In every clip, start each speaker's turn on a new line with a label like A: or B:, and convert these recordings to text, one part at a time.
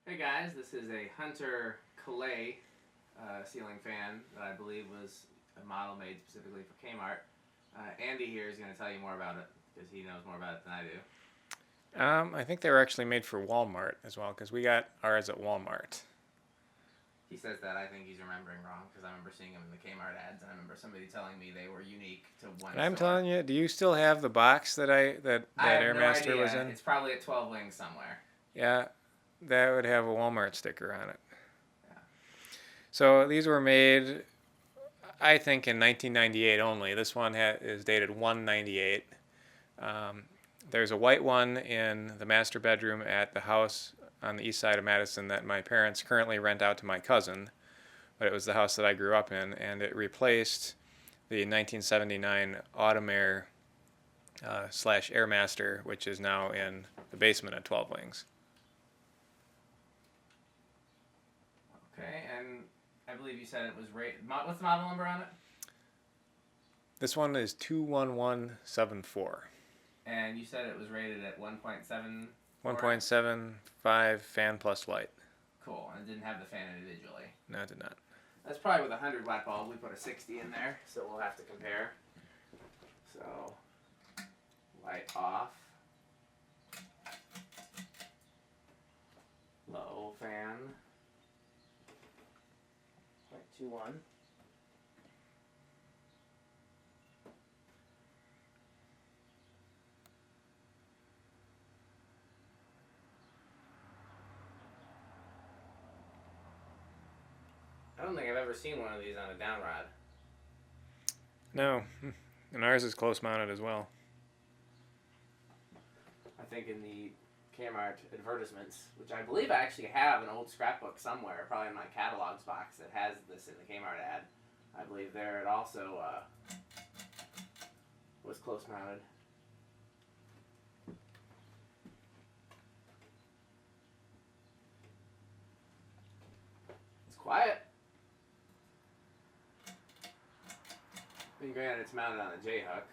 A: Hey guys, this is a Hunter Calais ceiling fan that I believe was a model made specifically for Kmart. Andy here is going to tell you more about it because he knows more about it than I do.
B: I think they were actually made for Walmart as well because we got ours at Walmart.
A: He says that. I think he's remembering wrong because I remember seeing them in the Kmart ads and I remember somebody telling me they were unique to one
B: And I'm
A: store.
B: telling you, do you still have the box that that
A: I have no
B: Airmaster was
A: idea.
B: in?
A: It's probably at 12 Wings somewhere.
B: Yeah, that would have a Walmart sticker on it.
A: Yeah.
B: So these were made, I think, in 1998 only. This one is dated 198. There's a white one in the master bedroom at the house on the east side of Madison that my parents currently rent out to my cousin, but it was the house that I grew up in, and it replaced the 1979 Autumnaire slash Airmaster, which is now in the basement at 12 Wings.
A: Okay, and I believe you said it was rated. What's the model number on it?
B: This one is 21174.
A: And you said it was rated at 1.7.
B: 1.75 fan plus light.
A: Cool, and it didn't have the fan individually.
B: No, it did not.
A: That's probably with a 100 watt bulb. We put a 60 in there, so we'll have to compare. So, light off. Low fan. 0.21. I don't think I've ever seen one of these on a down rod.
B: No, and ours is close mounted as well.
A: I think in the Kmart advertisements, which I believe I actually have an old scrapbook somewhere, probably in my catalogs box that has this in the Kmart ad. I believe there it also was close mounted. It's quiet. And granted, it's mounted on a J-hook,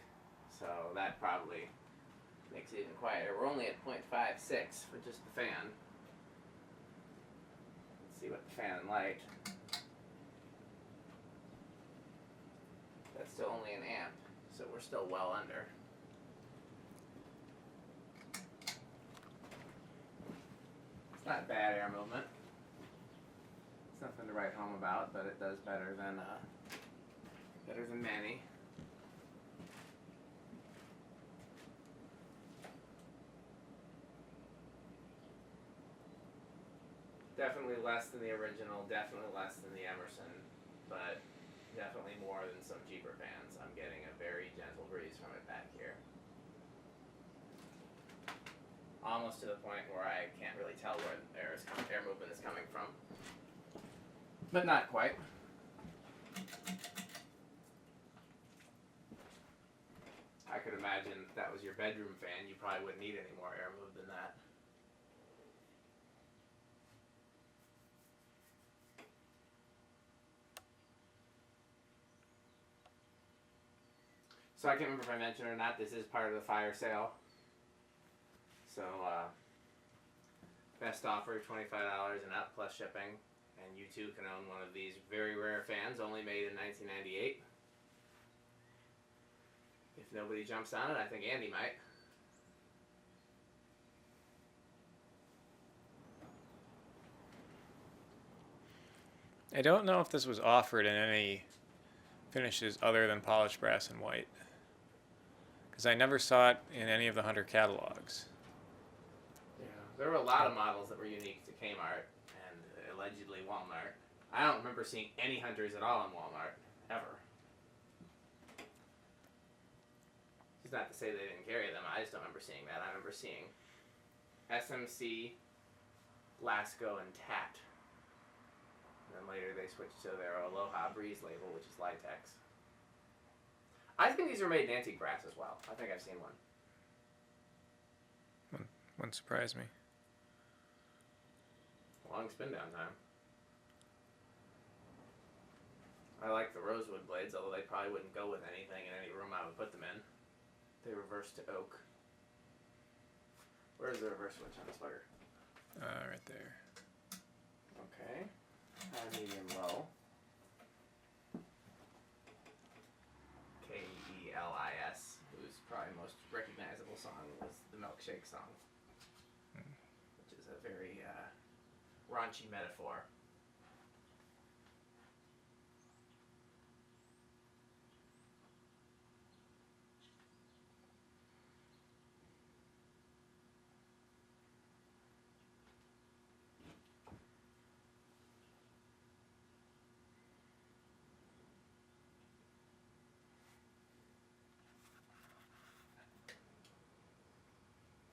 A: so that probably makes it even quieter. We're only at 0.56 for just the fan. Let's see what the fan and light. That's still only an amp, so we're still well under. It's not bad air movement. It's nothing to write home about, but it does better than many. Definitely less than the original, definitely less than the Emerson, but definitely more than some cheaper fans. I'm getting a very gentle breeze from it back here. Almost to the point where I can't really tell where air movement is coming from. But not quite. I could imagine if that was your bedroom fan, you probably wouldn't need any more air move than that. So I can't remember if I mentioned it or not, this is part of the fire sale. So, best offer, $25 and up plus shipping. And you too can own one of these very rare fans, only made in 1998. If nobody jumps on it, I think Andy might.
B: I don't know if this was offered in any finishes other than polished brass and white, because I never saw it in any of the Hunter catalogs.
A: Yeah, there were a lot of models that were unique to Kmart and allegedly Wal-Mart. I don't remember seeing any Hunters at all in Wal-Mart, ever. It's not to say they didn't carry them, I just don't remember seeing that. I remember seeing SMC, Lasco, and Tat. And then later they switched to their Aloha Breeze label, which is latex. I think these were made in antique brass as well. I think I've seen one.
B: Wouldn't surprise me.
A: Long spin down time. I like the rosewood blades, although they probably wouldn't go with anything in any room I would put them in. They reverse to oak. Where's the reverse switch on this bugger?
B: Right there.
A: high, medium, low. Kelis, whose probably most recognizable song was the Milkshake song, which is a very raunchy metaphor.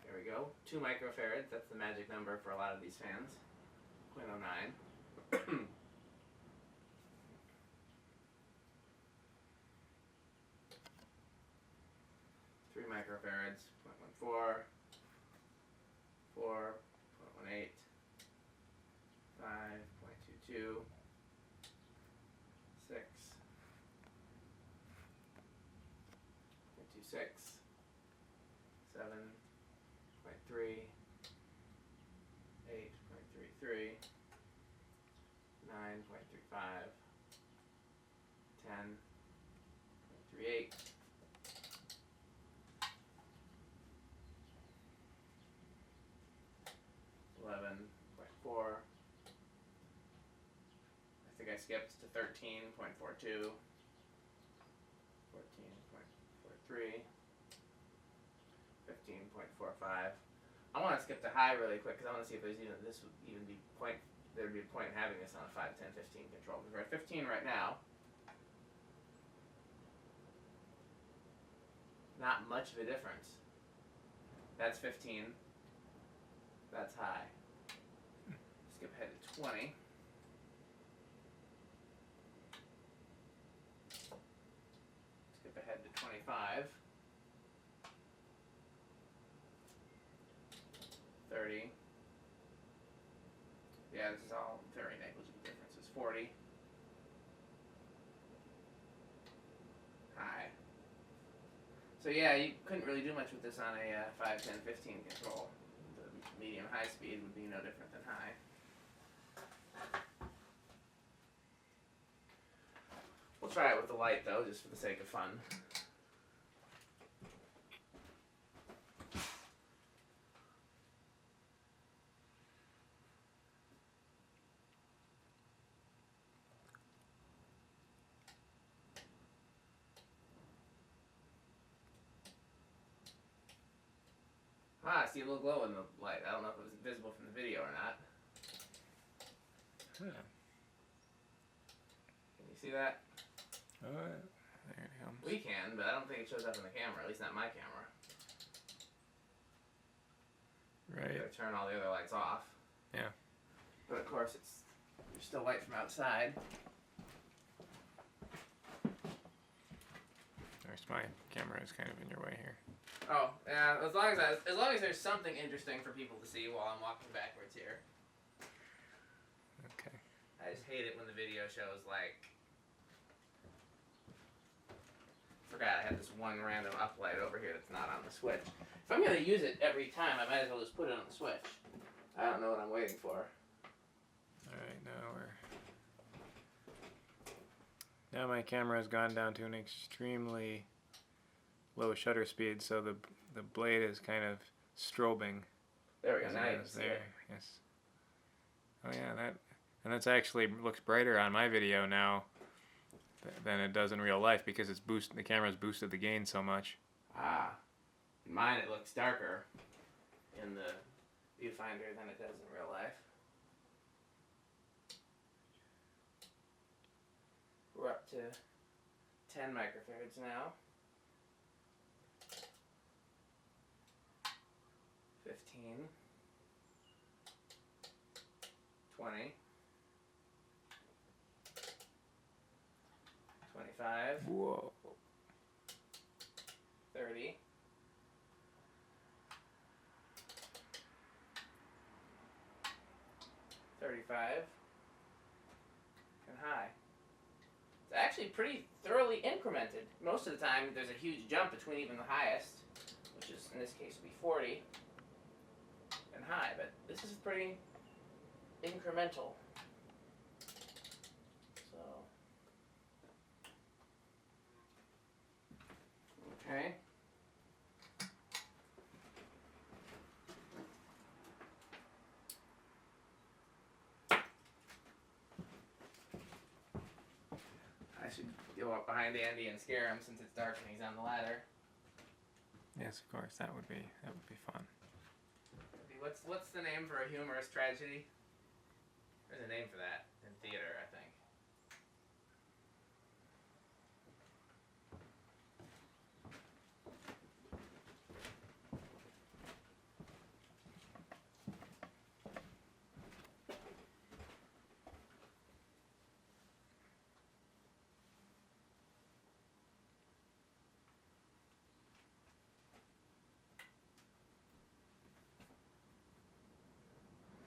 A: There we go. 2 microfarads, that's the magic number for a lot of these fans. 0.09. 3 microfarads, 0.14, 4, 0.18, 5, 0.22, 6, 0.26, 7, 0.3, 8.33, 9.35, 10.38, 11.4. I think I skipped to 13.42, 14.43, 15.45. I want to skip to high really quick because I want to see if there's even there'd be a point in having this on a 5, 10, 15 control. Because we're at 15 right now. Not much of a difference. That's 15. That's high. Skip ahead to 20. Skip ahead to 25. 30. Yeah, this is all very negligible differences. 40. High. So yeah, you couldn't really do much with this on a 5, 10, 15 control. The medium high speed would be no different than high. We'll try it with the light though, just for the sake of fun. Ah, I see a little glow in the light. I don't know if it was visible from the video or not.
B: Huh.
A: Can you see that?
B: Oh, there it comes.
A: We can, but I don't think it shows up in the camera, at least not my camera.
B: Right.
A: Gotta turn all the other lights off.
B: Yeah.
A: But of course, there's still light from outside.
B: There's my camera is kind of in your way here.
A: Oh, yeah. As long as there's something interesting for people to see while I'm walking backwards here.
B: Okay.
A: I just hate it when the video shows like. Forgot I had this one random uplight over here that's not on the switch. If I'm gonna use it every time, I might as well just put it on the switch. I don't know what I'm waiting for.
B: Alright, now my camera has gone down to an extremely low shutter speed, so the blade is kind of strobing.
A: There we go.
B: as
A: Now
B: it
A: you can
B: is
A: see
B: there.
A: it.
B: Yes. Oh yeah, that's actually looks brighter on my video now than it does in real life because the camera's boosted the gain so much.
A: Ah, in mine it looks darker in the viewfinder than it does in real life. We're up to 10 microfarads now. 15. 20. 25.
B: Whoa.
A: 30. 35. And high. It's actually pretty thoroughly incremented. Most of the time there's a huge jump between even the highest, which is in this case would be 40, and high, but this is pretty incremental. Okay. I should go up behind Andy and scare him since it's dark and he's on the ladder.
B: Yes, of course. That would be fun.
A: What's the name for a humorous tragedy? There's a name for that in theater, I think.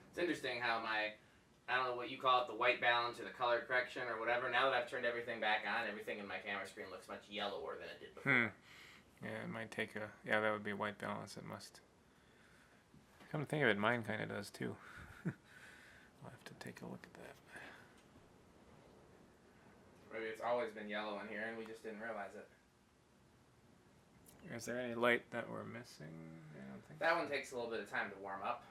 A: It's interesting how I don't know what you call it, the white balance or the color correction or whatever. Now that I've turned everything back on, everything in my camera screen looks much yellower than it did before.
B: Yeah, it might take that would be white balance. It must. Come to think of it, mine kind of does too. I'll have to take a look at that.
A: Maybe it's always been yellow in here and we just didn't realize it.
B: Is there any light that we're missing? I don't think
A: that one takes a little bit of time to warm up.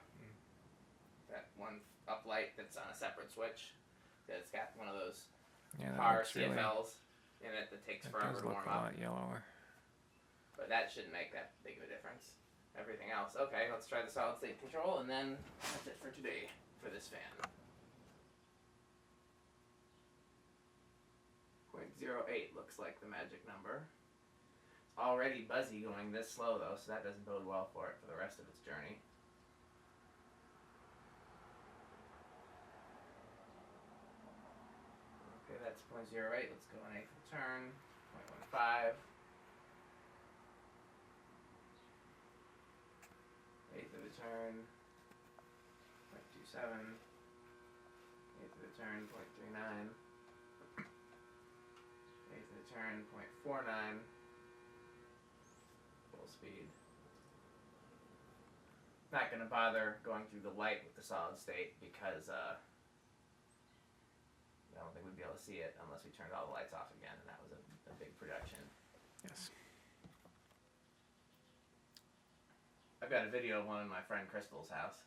A: That one up light that's on a separate switch. It's got one of those car CFLs in it that takes forever to warm up.
B: That does look a lot yellower.
A: But that shouldn't make that big of a difference. Everything else. Okay, let's try the solid state control, and then that's it for today for this fan. 0.08 looks like the magic number. It's already buzzy going this slow, though, so that doesn't bode well for it for the rest of its journey. Okay, that's 0.08. Let's go an eighth of a turn. 0.15. Eighth of a turn. 0.27. Eighth of a turn. 0.39. Eighth of a turn. 0.49. Full speed. Not going to bother going through the light with the solid state because I don't think we'd be able to see it unless we turned all the lights off again, and that was a big production.
B: Yes.
A: I've got a video of one in my friend Crystal's house.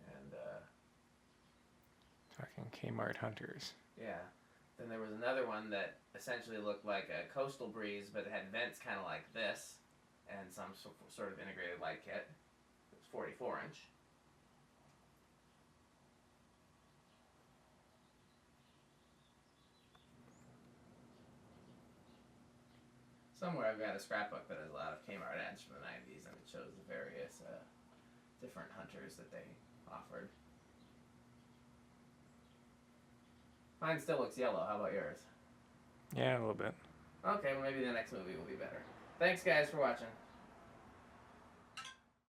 A: And,
B: talking Kmart hunters.
A: yeah. Then there was another one that essentially looked like a coastal breeze, but it had vents kind of like this, and some sort of integrated light kit. It was 44-inch. Somewhere I've got a scrapbook that has a lot of Kmart ads from the 90s, and it shows the various different hunters that they offered. Mine still looks yellow. How about yours?
B: Yeah, a little bit.
A: Okay, well maybe the next movie will be better. Thanks guys for watching.